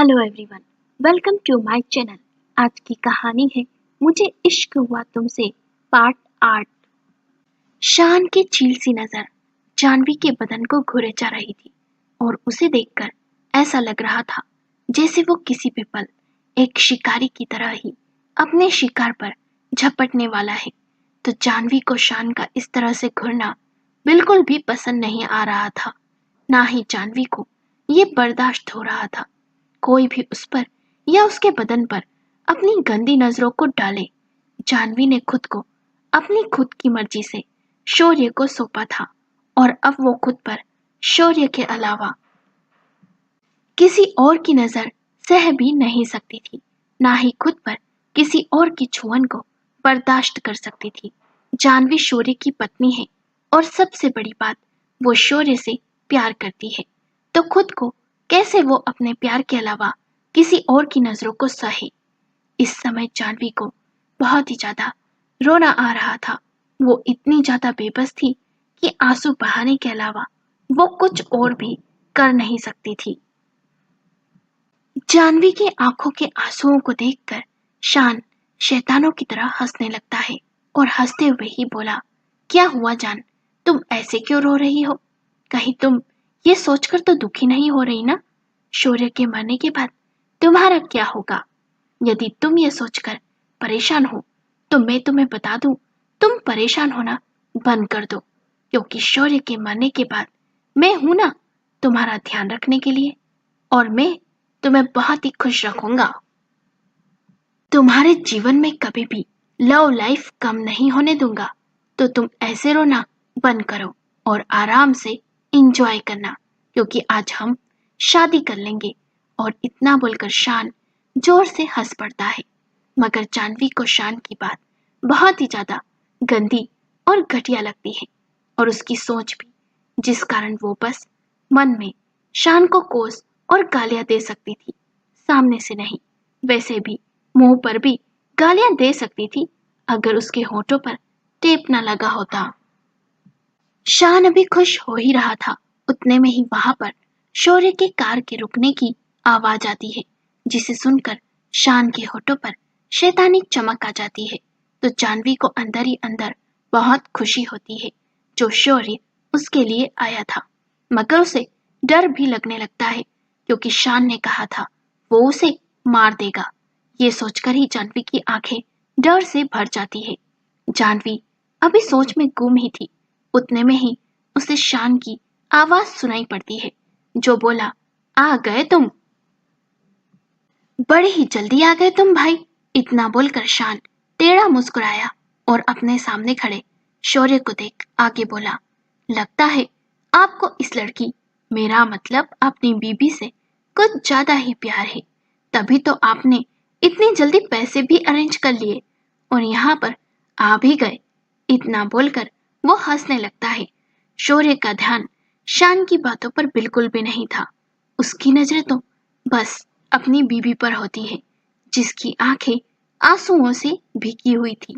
Hello everyone, welcome to my channel. आज की कहानी है मुझे इश्क हुआ तुमसे पार्ट 8। शान की चील सी नजर जानवी के बदन को घुरेचा रही थी और उसे देखकर ऐसा लग रहा था जैसे वो किसी भी पल एक शिकारी की तरह ही अपने शिकार पर झपटने वाला है। तो जानवी को शान का इस तरह से घुरना बिल्कुल भी पसंद नहीं आ रहा था, ना ही जानवी को ये बर्दाश्त हो रहा था कोई भी उस पर या उसके बदन पर अपनी गंदी नजरों को डाले। जानवी ने अपनी खुद की मर्जी से शौर्य को सौंपा था और अब वो खुद पर शौर्य के अलावा किसी और की नजर सह भी नहीं सकती थी, ना ही खुद पर किसी और की छुअन को बर्दाश्त कर सकती थी। जानवी शौर्य की पत्नी है और सबसे बड़ी बात वो शौर्य से प्यार करती है, तो खुद को कैसे वो अपने प्यार के अलावा किसी और की नजरों को सहे। इस समय जानवी को बहुत ही ज्यादा रोना आ रहा था। वो इतनी ज्यादा बेबस थी कि आंसू बहाने के अलावा वो कुछ और भी कर नहीं सकती थी। जानवी की आंखों के आंसुओं को देखकर शान शैतानों की तरह हंसने लगता है और हंसते हुए ही बोला, क्या हुआ जान, तुम ऐसे क्यों रो रही हो? कहीं तुम ये सोचकर तो दुखी नहीं हो रही ना, शौर्य के मरने के बाद तुम्हारा क्या होगा? यदि तुम ये सोचकर परेशान हो तो मैं तुम्हें बता दूं, तुम परेशान होना बंद कर दो, क्योंकि शौर्य के मरने के बाद मैं हूं ना तुम्हारा ध्यान रखने के लिए, और मैं तुम्हें बहुत ही खुश रखूंगा। तुम्हारे जीवन में कभी भी लव लाइफ कम नहीं होने दूंगा। तो तुम ऐसे रोना बंद करो और आराम से एंजॉय करना, क्योंकि आज हम शादी कर लेंगे। और इतना बोलकर शान जोर से हंस पड़ता है, मगर जानवी को शान की बात बहुत ही ज्यादा गंदी और घटिया लगती है और उसकी सोच भी, जिस कारण वो बस मन में शान को कोस और गालियां दे सकती थी, सामने से नहीं। वैसे भी मुंह पर भी गालियां दे सकती थी अगर उसके होठों पर टेप न लगा होता। शान अभी खुश हो ही रहा था, उतने में ही वहां पर शौर्य के कार के रुकने की आवाज आती है, जिसे सुनकर शान के होठों पर शैतानी चमक आ जाती है। तो जानवी को अंदर ही अंदर बहुत खुशी होती है जो शौर्य उसके लिए आया था, मगर उसे डर भी लगने लगता है क्योंकि शान ने कहा था वो उसे मार देगा। ये सोचकर ही जानवी की आंखें डर से भर जाती है। जानवी अभी सोच में गुम ही थी, उतने में ही उसे शान की आवाज सुनाई पड़ती है जो बोला, आ गए तुम, बड़े ही जल्दी आ गए तुम भाई। इतना बोलकर शान टेढ़ा मुस्कुराया और अपने सामने खड़े शौर्य को देख आगे बोला, लगता है आपको इस लड़की, मेरा मतलब अपनी बीबी से कुछ ज्यादा ही प्यार है, तभी तो आपने इतनी जल्दी पैसे भी अरेंज कर लिए और यहाँ पर आ भी गए। इतना बोलकर वो हंसने लगता है। शौर्य का ध्यान शान की बातों पर बिल्कुल भी नहीं था, उसकी नजरें तो बस अपनी बीबी पर होती है, जिसकी आंखें आंसुओं से भीगी हुई थी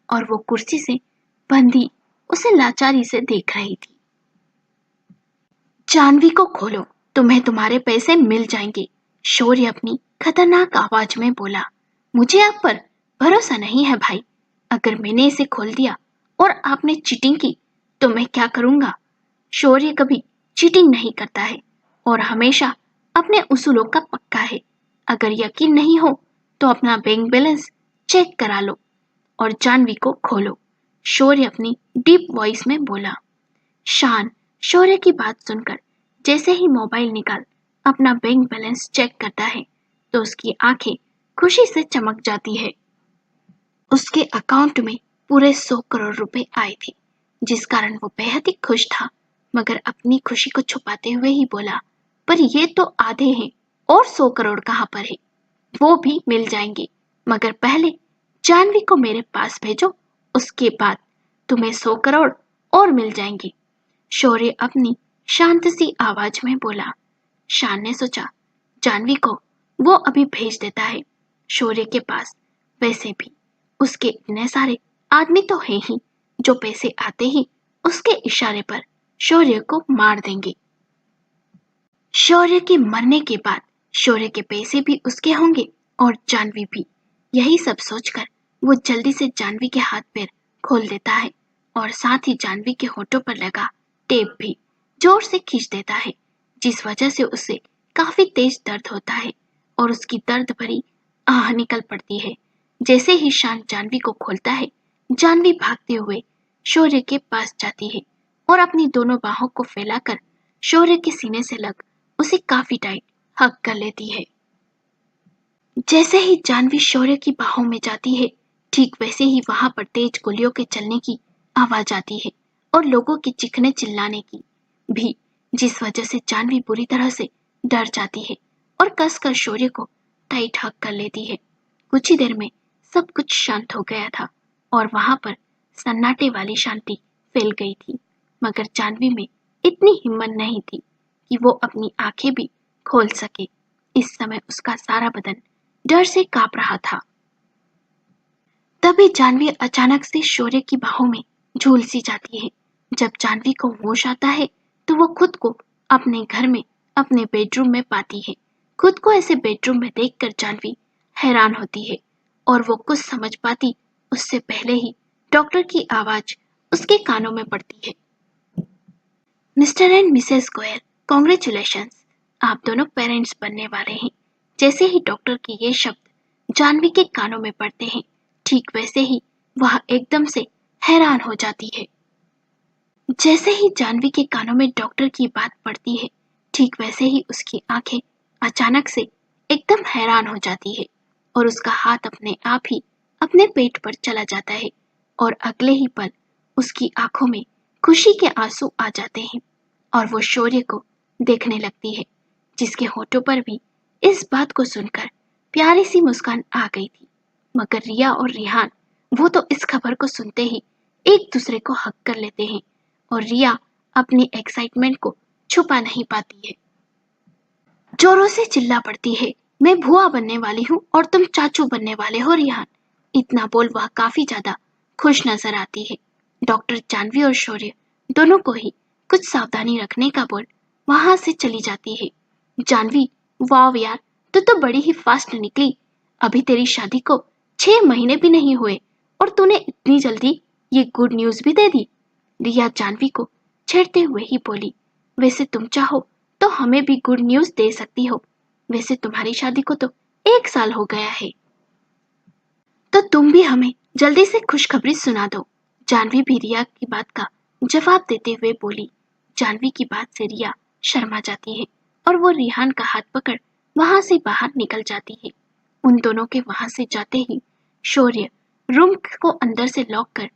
और वो कुर्सी से बंधी उसे लाचारी से देख रही थी। जानवी को खोलो, तुम्हें तुम्हारे पैसे मिल जाएंगे, शौर्य अपनी खतरनाक आवाज में बोला। मुझे आप पर भरोसा नहीं है भाई, अगर मैंने इसे खोल दिया और आपने चीटिंग की तो मैं क्या करूंगा? शौर्य कभी चीटिंग नहीं करता है और हमेशा अपने उसूलों का पक्का है। अगर यकीन नहीं हो तो अपना बैंक बैलेंस चेक करा लो और जानवी को खोलो, शौर्य अपनी डीप वॉइस में बोला। शान शौर्य की बात सुनकर जैसे ही मोबाइल निकाल अपना बैंक बैलेंस चेक करता है तो उसकी आंखें खुशी से चमक जाती है। उसके अकाउंट में पूरे 100 करोड़ रुपए आए थे, जिस कारण वो बेहद ही खुश था, मगर अपनी खुशी को छुपाते हुए ही बोला, पर ये तो आधे हैं और 100 करोड़ कहाँ पर है? वो भी मिल जाएंगे, मगर पहले जानवी को मेरे पास भेजो, उसके बाद तुम्हें 100 करोड़ और मिल जाएंगे, शौर्य अपनी शांत सी आवाज में बोला। शान ने सोचा जानवी को वो अभी भेज देता है शौर्य के पास, वैसे भी उसके इतने सारे आदमी तो हैं ही जो पैसे आते ही उसके इशारे पर शौर्य को मार देंगे। शौर्य के मरने के बाद शौर्य के पैसे भी उसके होंगे और जानवी भी। यही सब सोचकर वो जल्दी से जानवी के हाथ पैर खोल देता है और साथ ही जानवी के होठों पर लगा टेप भी जोर से खींच देता है, जिस वजह से उसे काफी तेज दर्द होता है और उसकी दर्द भरी आह निकल पड़ती है। जैसे ही शान जानवी को खोलता है, जानवी भागते हुए शौर्य के पास जाती है और अपनी दोनों बाहों को फैलाकर शौर्य के सीने से लग उसे काफी टाइट हग कर लेती है। जैसे ही जानवी शौर्य की बाहों में जाती है, ठीक वैसे ही वहां पर तेज गोलियों के चलने की आवाज आती है और लोगों के चीखने चिल्लाने की भी, जिस वजह से जानवी बुरी तरह से डर जाती है और कसकर शौर्य को टाइट हग कर लेती है। कुछ ही देर में सब कुछ शांत हो गया था और वहां पर सन्नाटे वाली शांति फैल गई थी, मगर जानवी में इतनी हिम्मत नहीं थी कि वो अपनी आंखें भी खोल सके। इस समय उसका सारा बदन डर से कांप रहा था। तभी जानवी अचानक से शौर्य की बाहों में झूल सी जाती है। जब जानवी को होश आता है तो वो खुद को अपने घर में अपने बेडरूम में पाती है। खुद को ऐसे बेडरूम में देखकर जानवी हैरान होती है और वो कुछ समझ पाती उससे पहले ही डॉक्टर की आवाज उसके कानों में पड़ती है। Mister and Mrs Goyal, congratulations, आप दोनों पेरेंट्स बनने वाले हैं। जैसे ही डॉक्टर के ये शब्द जानवी के कानों में पड़ते हैं, ठीक वैसे ही वह एकदम से हैरान हो जाती है। जैसे ही जानवी के कानों में डॉक्टर की बात पड़ती है, ठीक वैसे ही उसकी आंखें अचानक से एकदम हैरान हो जाती है और उसका हाथ अपने आप ही अपने पेट पर चला जाता है और अगले ही पल उसकी आंखों में खुशी के आंसू आ जाते हैं और वो शौर्य को देखने लगती है, जिसके होठों पर भी इस बात को सुनकर प्यारी सी मुस्कान आ गई थी। मगर रिया और रिहान, वो तो इस खबर को सुनते ही एक दूसरे को हक कर लेते हैं और रिया अपनी एक्साइटमेंट को छुपा नहीं पाती है। जोरों से चिल्ला पड़ती है, मैं भुआ बनने वाली हूँ और तुम चाचू बनने वाले हो रिहान। इतना बोल वह काफी ज्यादा खुश नजर आती है। डॉक्टर जानवी और शौर्य दोनों को ही कुछ सावधानी रखने का बोल वहां से चली जाती है। जानवी, वाह यार, तू तो बड़ी ही फास्ट निकली। अभी तेरी शादी को 6 महीने भी नहीं हुए और तूने इतनी जल्दी ये गुड न्यूज भी दे दी। रिया जानवी को छेड़ते हुए ही बोली, वैसे तुम चाहो तो हमें भी गुड न्यूज दे सकती हो। वैसे तुम्हारी शादी को तो 1 साल हो गया है, तो तुम भी हमें जल्दी से खुशखबरी सुना दो। जानवी भी रिया की बात का जवाब देते हुए बोली। जानवी की बात से रिया शर्मा जाती है और वो रिहान का हाथ पकड़ वहां से बाहर निकल जाती है। उन दोनों के वहां से जाते ही शौर्य रूम को अंदर से लॉक कर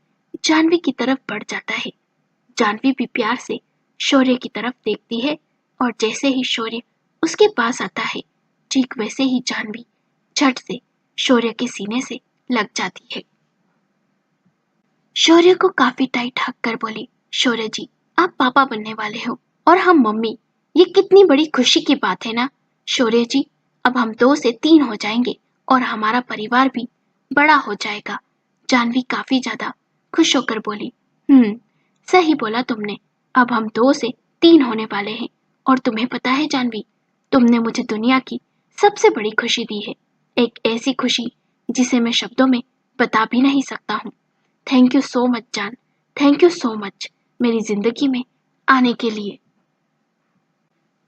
जानवी की तरफ बढ़ जाता है। जानवी भी प्यार से शौर्य की तरफ देखती है और जैसे ही शौर्य उसके पास आता है, ठीक वैसे ही जानवी झट से शौर्य के सीने से लग जाती है। शौर्य को काफी टाइट हक कर बोली, शौर्य जी, आप पापा बनने वाले हो और हम मम्मी। ये कितनी बड़ी खुशी की बात है ना शौर्य जी। अब हम 2 से 3 हो जाएंगे और हमारा परिवार भी बड़ा हो जाएगा। जानवी काफी ज्यादा खुश होकर बोली, सही बोला तुमने। अब हम 2 से 3 होने वाले हैं और तुम्हें पता है जानवी, तुमने मुझे दुनिया की सबसे बड़ी खुशी दी है। एक ऐसी खुशी जिसे मैं शब्दों में बता भी नहीं सकता हूँ। थैंक यू सो मच जान, थैंक यू सो मच मेरी जिंदगी में आने के लिए।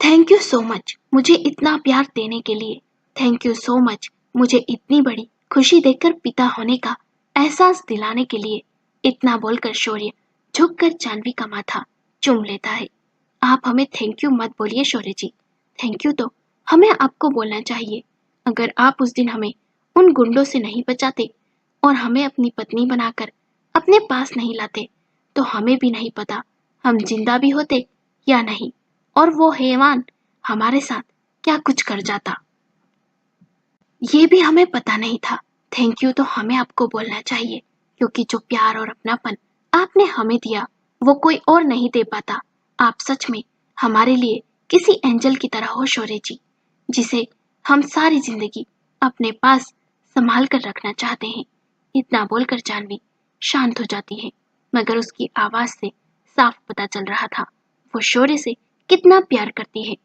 थैंक यू सो मच मुझे इतना प्यार देने के लिए। थैंक यू सो मच मुझे इतनी बड़ी खुशी देकर पिता होने का एहसास दिलाने के लिए। इतना बोलकर शौर्य झुककर जानवी का माथा चूम लेता है। आप हमें थैंक यू मत बोलिए शौर्य जी, थैंक यू तो हमें आपको बोलना चाहिए। अगर आप उस दिन हमें उन गुंडों से नहीं बचाते और हमें अपनी पत्नी बनाकर अपने पास नहीं लाते, तो हमें भी नहीं पता हम जिंदा भी होते या नहीं, और वो हैवान हमारे साथ क्या कुछ कर जाता, ये भी हमें पता नहीं था। थैंक यू तो हमें आपको बोलना चाहिए, क्योंकि जो प्यार और अपनापन आपने हमें दिया वो कोई और नहीं दे पाता। आप सच में हमारे लिए किसी एंजल की तरह हो शौर्य जी, जिसे हम सारी जिंदगी अपने पास संभाल कर रखना चाहते हैं। इतना बोलकर जानवी शांत हो जाती है, मगर उसकी आवाज से साफ पता चल रहा था वो शौर्य से कितना प्यार करती है।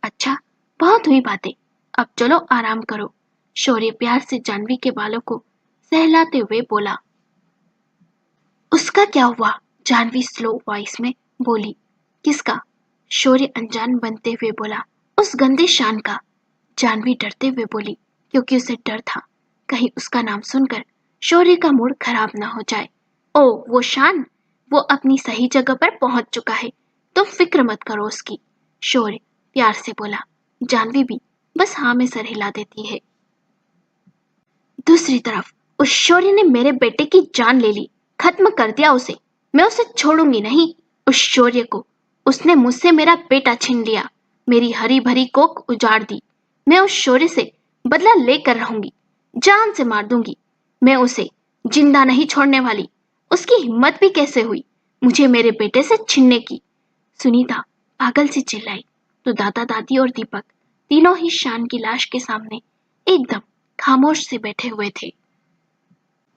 अच्छा, बहुत हुई बातें, अब चलो आराम करो। शौर्य प्यार से जाह्नवी के बालों को सहलाते हुए बोला। उसका क्या हुआ? जाह्नवी स्लो वॉइस में बोली। किसका? शौर्य अनजान बनते हुए बोला। उस गंदे शान का। जाह्नवी डरते हुए बोली, क्योंकि उसे डर था कहीं उसका नाम सुनकर शौर्य का मूड खराब ना हो जाए। ओ वो शान, वो अपनी सही जगह पर पहुंच चुका है, तुम फिक्र मत करो उसकी। शौर्य प्यार से बोला। जाह्नवी भी बस हाँ में सर हिला देती है। दूसरी तरफ उस शौर्य ने मेरे बेटे की जान ले ली, खत्म कर दिया उसे। मैं उसे छोड़ूंगी नहीं, उस शौर्य को। उसने मुझसे मेरा बेटा छीन लिया, मेरी हरी भरी कोख उजाड़ दी। मैं उस शौर्य से बदला लेकर रहूंगी, जान से मार दूंगी। मैं उसे जिंदा नहीं छोड़ने वाली। उसकी हिम्मत भी कैसे हुई मुझे मेरे बेटे से छीनने की। सुनीता पागल से चिल्लाई तो दादा दादी और दीपक तीनों ही शान की लाश के सामने एकदम खामोश से बैठे हुए थे।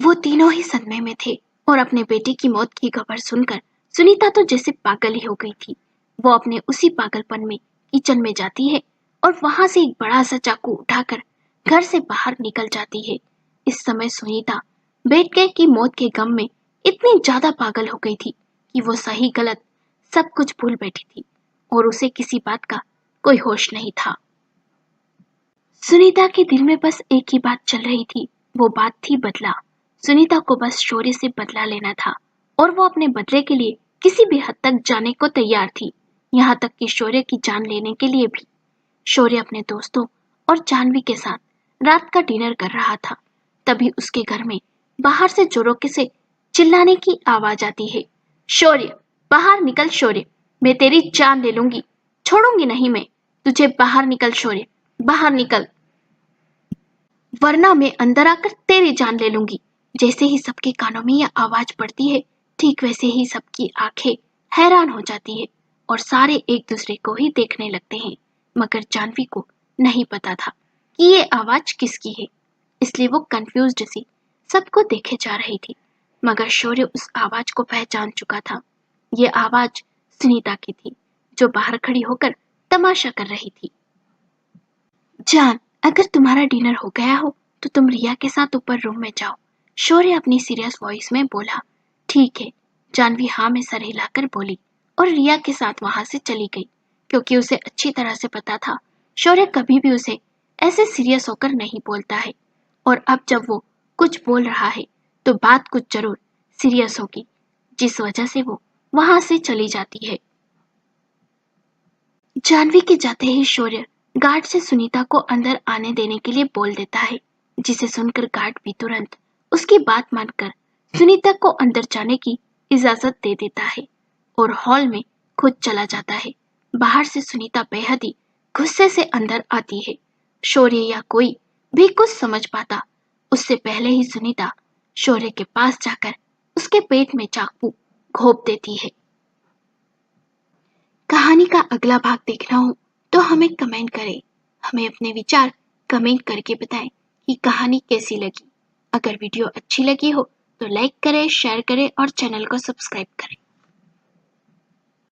वो तीनों ही सदमे में थे और अपने बेटे की मौत की खबर सुनकर सुनीता तो जैसे पागल ही हो गई थी। वो अपने उसी पागलपन में किचन में जाती है और वहां से एक बड़ा सा चाकू उठाकर घर से बाहर निकल जाती है। इस समय सुनीता बेटे की मौत के गम में इतनी ज्यादा पागल हो गई थी कि वो सही गलत सब कुछ भूल बैठी थी और उसे किसी बात का कोई होश नहीं था। सुनीता के दिल में बस एक ही बात चल रही थी, वो बात थी बदला। सुनीता को बस शौर्य से बदला लेना था और वो अपने बदले के लिए किसी भी हद तक जाने को तैयार थी, यहाँ तक कि शौर्य की जान लेने के लिए भी। शौर्य अपने दोस्तों और जाह्नवी के साथ रात का डिनर कर रहा था, तभी उसके घर में बाहर से जोरों से चिल्लाने की आवाज आती है। शौर्य बाहर निकल शौर्य, मैं तेरी जान ले लूंगी, छोड़ूंगी नहीं मैं तुझे। बाहर निकल शौर्य, बाहर निकल, वरना मैं अंदर आकर तेरी जान ले लूंगी। जैसे ही सबके कानों में यह आवाज पड़ती है, ठीक वैसे ही सबकी आंखें हैरान हो जाती है और सारे एक दूसरे को ही देखने लगते हैं। मगर जाह्नवी को नहीं पता था कि ये आवाज किसकी है, इसलिए वो कंफ्यूज्ड सी सबको देखे जा रही थी। मगर शौर्य उस आवाज को पहचान चुका था। ये आवाज सुनीता की थी, जो बाहर खड़ी होकर तमाशा कर रही थी। जान, अगर तुम्हारा डिनर हो गया हो तो तुम रिया के साथ ऊपर रूम में जाओ। शौर्य अपनी सीरियस वॉइस में बोला। ठीक है, जाह्नवी हाँ में सर हिलाकर बोली और रिया के साथ वहां से चली गई, क्योंकि उसे अच्छी तरह से पता था शौर्य कभी भी उसे ऐसे सीरियस होकर नहीं बोलता है और अब जब वो कुछ बोल रहा है तो बात कुछ जरूर सीरियस होगी, जिस वजह से वो वहां से चली जाती है। जाह्नवी के जाते ही शौर्य गार्ड से सुनीता को अंदर आने देने के लिए बोल देता है, जिसे सुनकर गार्ड भी तुरंत उसकी बात मानकर सुनीता को अंदर जाने की इजाजत दे देता है और हॉल में खुद चला जाता है। बाहर से सुनीता बेहद ही गुस्से से अंदर आती है। शौर्य या कोई भी कुछ समझ पाता उससे पहले ही सुनीता शौर्य के पास जाकर उसके पेट में चाकू घोंप देती है। कहानी का अगला भाग देखना हो तो हमें कमेंट करें। हमें अपने विचार कमेंट करके बताएं कि कहानी कैसी लगी। अगर वीडियो अच्छी लगी हो तो लाइक करें, शेयर करें और चैनल को सब्सक्राइब करें।